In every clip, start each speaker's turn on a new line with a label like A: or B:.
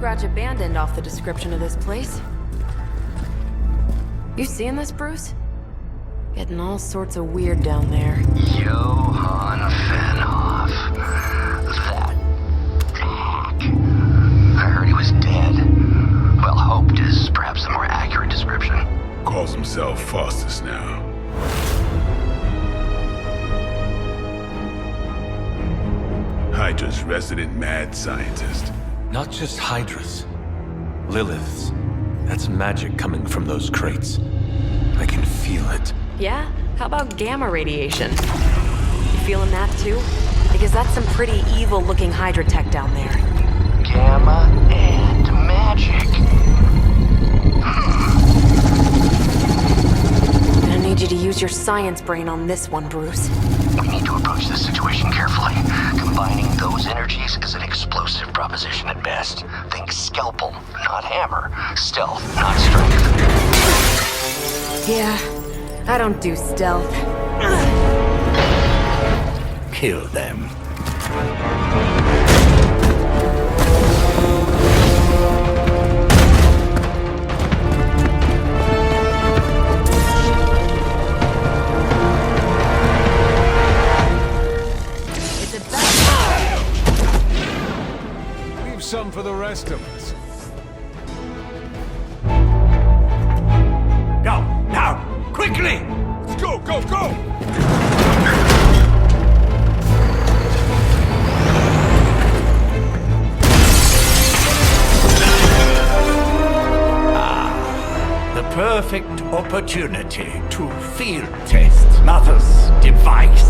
A: scratch abandoned off the description of this place. You seeing this, Bruce? Getting all sorts of weird down there.
B: Johann Fenhoff. That hack. I heard he was dead. Well, hoped is perhaps the more accurate description.
C: Calls himself Faustus now. Hydra's resident mad scientist.
D: Not just Hydras. Liliths. That's magic coming from those crates. I can feel it.
A: Yeah? How about gamma radiation? You feeling that too? Because that's some pretty evil-looking Hydra tech down there.
B: Gamma and magic.
A: I need you to use your science brain on this one, Bruce.
B: We need to approach this situation carefully. Combining those energies is an explosive proposition at best. Think scalpel, not hammer. Stealth, not strength.
A: Yeah, I don't do stealth.
E: Kill them.
F: Some for the rest of us.
E: Go! Now! Quickly!
F: Let's go, go, go!
E: The perfect opportunity to field test Mother's device.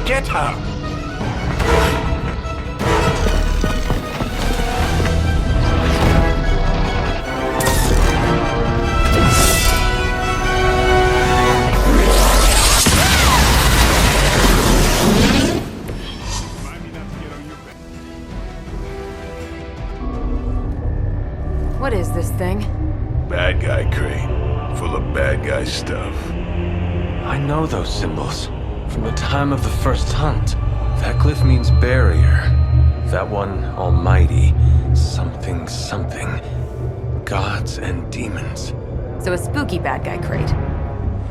E: Get her!
A: What is this thing?
C: Bad guy crate. Full of bad guy stuff.
D: I know those symbols. From the time of the first hunt. That glyph means barrier. That one, almighty. Something, something. Gods and demons.
A: So a spooky bad guy crate.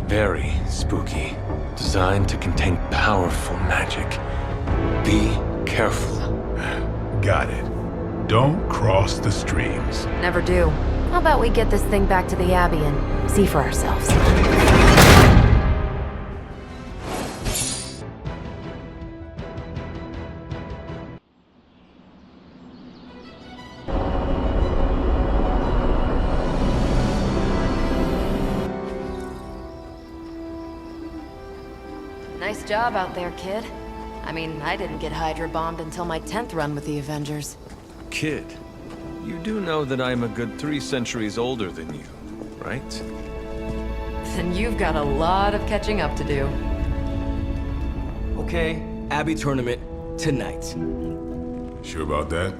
D: Very spooky. Designed to contain powerful magic. Be careful.
C: Got it. Don't cross the streams.
A: Never do. How about we get this thing back to the Abbey and see for ourselves? Nice job out there, kid. I mean, I didn't get Hydra bombed until my 10th run with the Avengers.
D: Kid, you do know that I'm a good 3 centuries older than you, right?
A: Then you've got a lot of catching up to do.
G: Okay, Abbey tournament tonight.
C: Sure about that?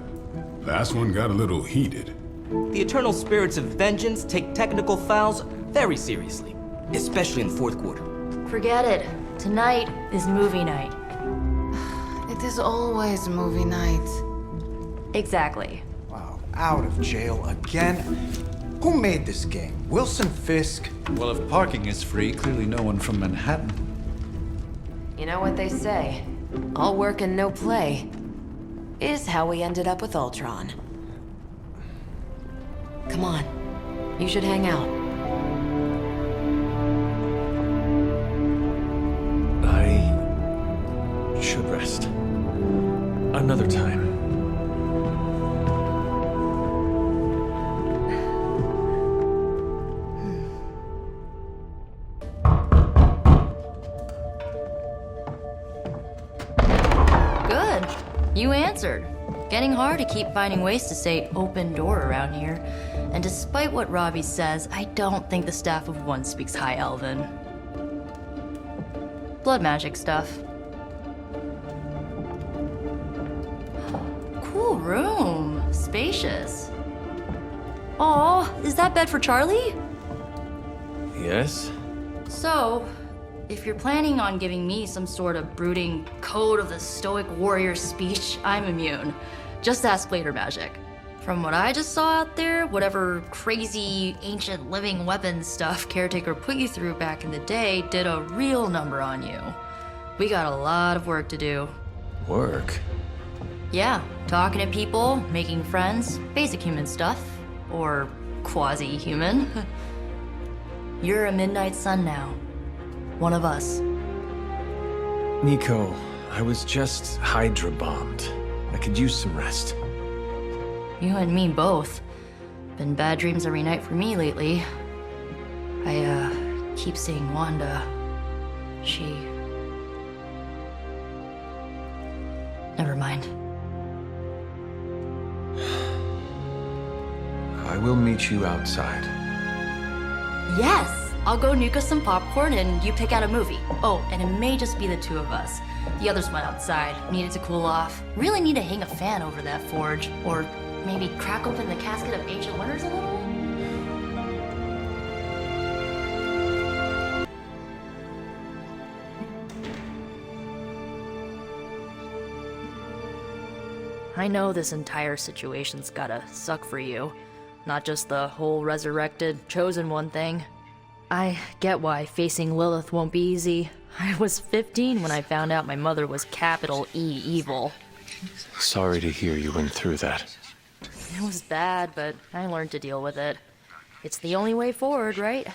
C: Last one got a little heated.
G: The eternal spirits of vengeance take technical fouls very seriously, especially in the fourth quarter.
H: Forget it. Tonight is movie night.
A: It is always movie night.
H: Exactly.
I: Wow, out of jail again? Who made this game? Wilson Fisk?
J: Well, if parking is free, clearly no one from Manhattan.
A: You know what they say? All work and no play is how we ended up with Ultron. Come on. You should hang out.
D: I should rest. Another time.
H: Blizzard. Getting hard to keep finding ways to say open door around here. And despite what Robbie says, I don't think the Staff of One speaks High Elven. Blood magic stuff. Cool room. Spacious. Aw, is that bed for Charlie?
D: Yes?
H: So, if you're planning on giving me some sort of brooding code of the stoic warrior speech, I'm immune. Just ask later, Magic. From what I just saw out there, whatever crazy ancient living weapons stuff Caretaker put you through back in the day did a real number on you. We got a lot of work to do.
D: Work?
H: Yeah, talking to people, making friends, basic human stuff. Or quasi-human. You're a Midnight Sun now. One of us.
D: Nico, I was just Hydra bombed. I could use some rest.
H: You and me both. Been bad dreams every night for me lately. I keep seeing Wanda. She... Never mind.
D: I will meet you outside.
H: Yes! I'll go nuke us some popcorn and you pick out a movie. Oh, and it may just be the two of us. The others went outside, needed to cool off. Really need to hang a fan over that forge. Or maybe crack open the casket of Ancient Wonders a little? I know this entire situation's gotta suck for you. Not just the whole resurrected, chosen one thing. I get why facing Lilith won't be easy. I was 15 when I found out my mother was capital E evil.
D: Sorry to hear you went through that.
H: It was bad, but I learned to deal with it. It's the only way forward, right?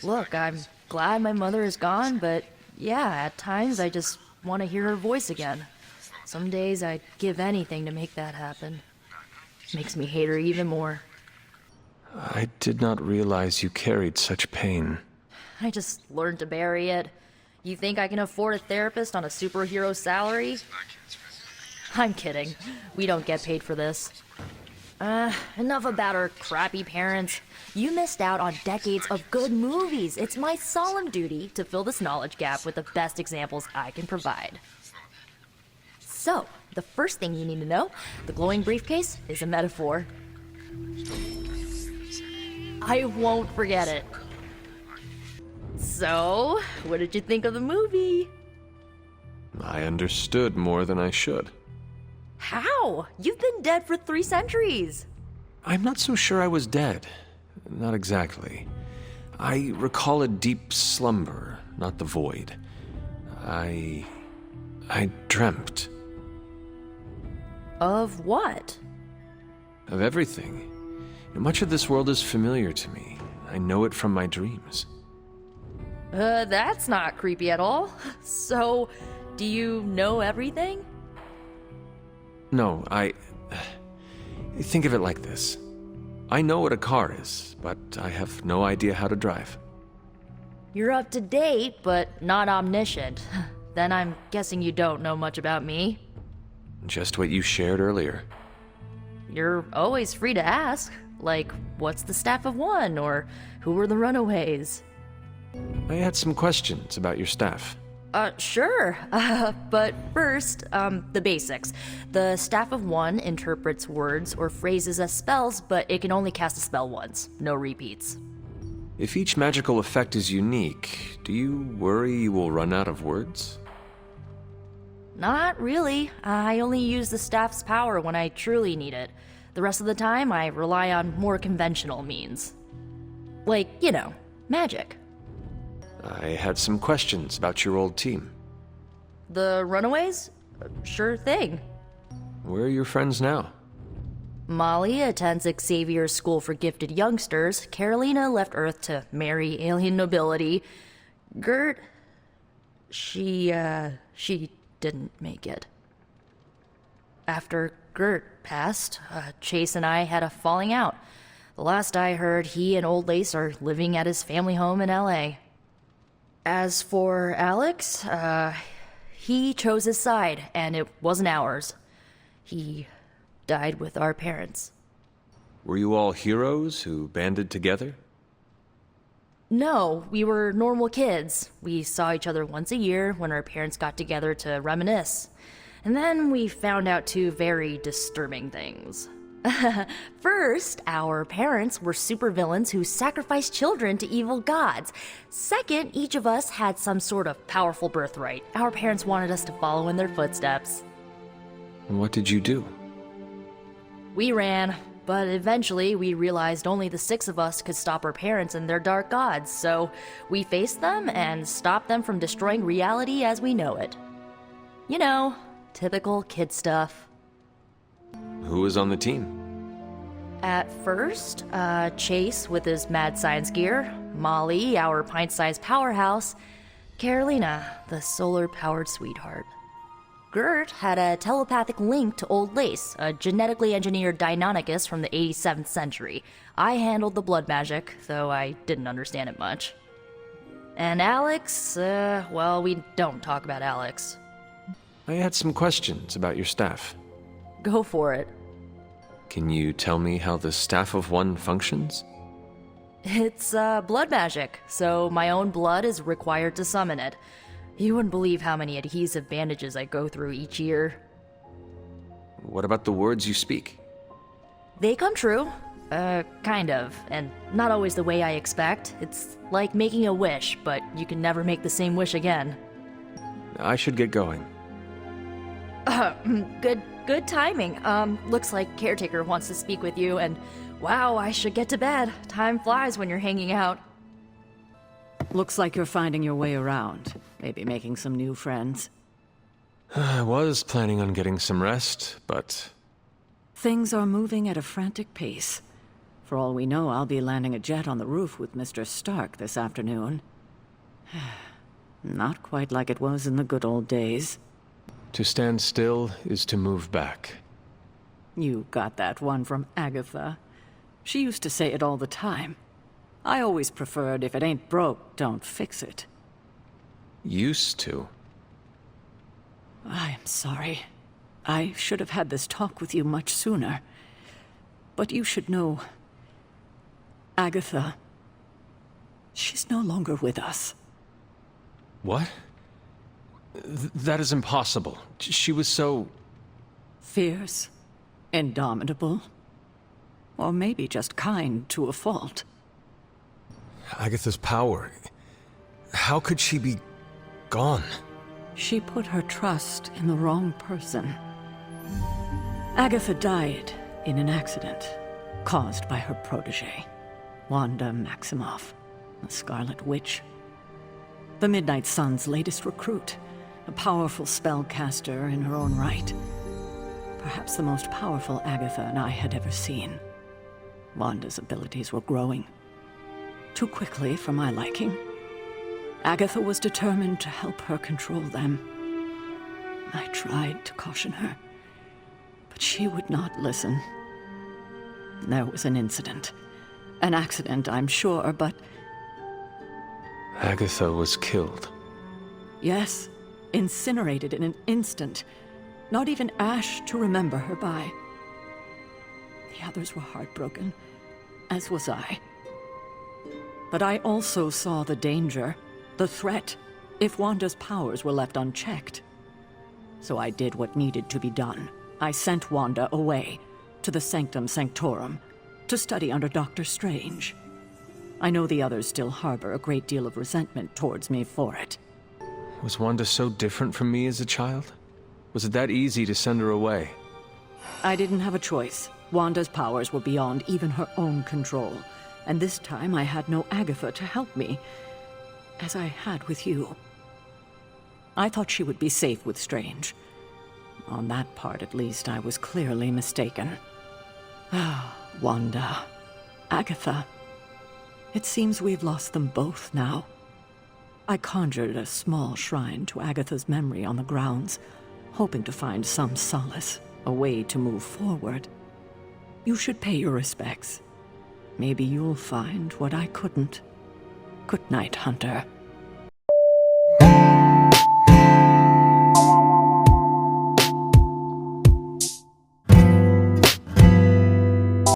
H: Look, I'm glad my mother is gone, but yeah, at times I just want to hear her voice again. Some days I'd give anything to make that happen. Makes me hate her even more.
D: I did not realize you carried such pain.
H: I just learned to bury it. You think I can afford a therapist on a superhero salary? I'm kidding. We don't get paid for this. Enough about our crappy parents. You missed out on decades of good movies. It's my solemn duty to fill this knowledge gap with the best examples I can provide. So, the first thing you need to know, the glowing briefcase is a metaphor. I won't forget it. So, what did you think of the movie?
D: I understood more than I should.
H: How? You've been dead for 3 centuries.
D: I'm not so sure I was dead. Not exactly. I recall a deep slumber, not the void. I dreamt.
H: Of what?
D: Of everything. Much of this world is familiar to me. I know it from my dreams.
H: That's not creepy at all. So, do you know everything?
D: No, think of it like this. I know what a car is, but I have no idea how to drive.
H: You're up to date, but not omniscient. Then I'm guessing you don't know much about me.
D: Just what you shared earlier.
H: You're always free to ask. Like, what's the Staff of One? Or who were the Runaways?
D: I had some questions about your staff.
H: Sure. But first, the basics. The Staff of One interprets words or phrases as spells, but it can only cast a spell once. No repeats.
D: If each magical effect is unique, do you worry you will run out of words?
H: Not really. I only use the staff's power when I truly need it. The rest of the time, I rely on more conventional means. Like, you know, magic.
D: I had some questions about your old team.
H: The Runaways? Sure thing.
D: Where are your friends now?
H: Molly attends Xavier's School for Gifted Youngsters. Carolina left Earth to marry alien nobility. Gert... She didn't make it. After Gert passed, Chase and I had a falling out. The last I heard, he and Old Lace are living at his family home in LA. As for Alex, he chose his side, and it wasn't ours. He died with our parents.
D: Were you all heroes who banded together?
H: No, we were normal kids. We saw each other once a year when our parents got together to reminisce. And then we found out two very disturbing things. First, our parents were supervillains who sacrificed children to evil gods. Second, each of us had some sort of powerful birthright. Our parents wanted us to follow in their footsteps.
D: And what did you do?
H: We ran, but eventually we realized only the 6 of us could stop our parents and their dark gods, so we faced them and stopped them from destroying reality as we know it. You know, typical kid stuff.
D: Who was on the team?
H: At first, Chase with his mad science gear, Molly, our pint-sized powerhouse, Carolina, the solar-powered sweetheart. Gert had a telepathic link to Old Lace, a genetically engineered Deinonychus from the 87th century. I handled the blood magic, though I didn't understand it much. And Alex, well, we don't talk about Alex.
D: I had some questions about your staff.
H: Go for it.
D: Can you tell me how the Staff of One functions?
H: It's, blood magic, so my own blood is required to summon it. You wouldn't believe how many adhesive bandages I go through each year.
D: What about the words you speak?
H: They come true. Kind of, and not always the way I expect. It's like making a wish, but you can never make the same wish again.
D: I should get going.
H: Good timing. Looks like Caretaker wants to speak with you, and wow, I should get to bed. Time flies when you're hanging out.
K: Looks like you're finding your way around. Maybe making some new friends.
D: I was planning on getting some rest, but...
K: Things are moving at a frantic pace. For all we know, I'll be landing a jet on the roof with Mr. Stark this afternoon. Not quite like it was in the good old days.
D: To stand still is to move back.
K: You got that one from Agatha. She used to say it all the time. I always preferred, if it ain't broke, don't fix it.
D: Used to?
K: I am sorry. I should have had this talk with you much sooner. But you should know... Agatha... She's no longer with us.
D: What? That is impossible. She was so...
K: Fierce, indomitable, or maybe just kind to a fault.
D: Agatha's power... How could she be... gone?
K: She put her trust in the wrong person. Agatha died in an accident caused by her protege, Wanda Maximoff, the Scarlet Witch. The Midnight Sun's latest recruit, a powerful spellcaster in her own right. Perhaps the most powerful Agatha and I had ever seen. Wanda's abilities were growing. Too quickly for my liking. Agatha was determined to help her control them. I tried to caution her, but she would not listen. There was an incident. An accident, I'm sure, but...
D: Agatha was killed.
K: Yes, incinerated in an instant. Not even ash to remember her by. The others were heartbroken, as was I. But I also saw the danger, the threat, if Wanda's powers were left unchecked. So I did what needed to be done. I sent Wanda away, to the Sanctum Sanctorum, to study under Dr. Strange. I know the others still harbor a great deal of resentment towards me for it.
D: Was Wanda so different from me as a child? Was it that easy to send her away?
K: I didn't have a choice. Wanda's powers were beyond even her own control. And this time I had no Agatha to help me, as I had with you. I thought she would be safe with Strange. On that part, at least, I was clearly mistaken. Ah, Wanda. Agatha. It seems we've lost them both now. I conjured a small shrine to Agatha's memory on the grounds, hoping to find some solace, a way to move forward. You should pay your respects. Maybe you'll find what I couldn't. Good night, Hunter.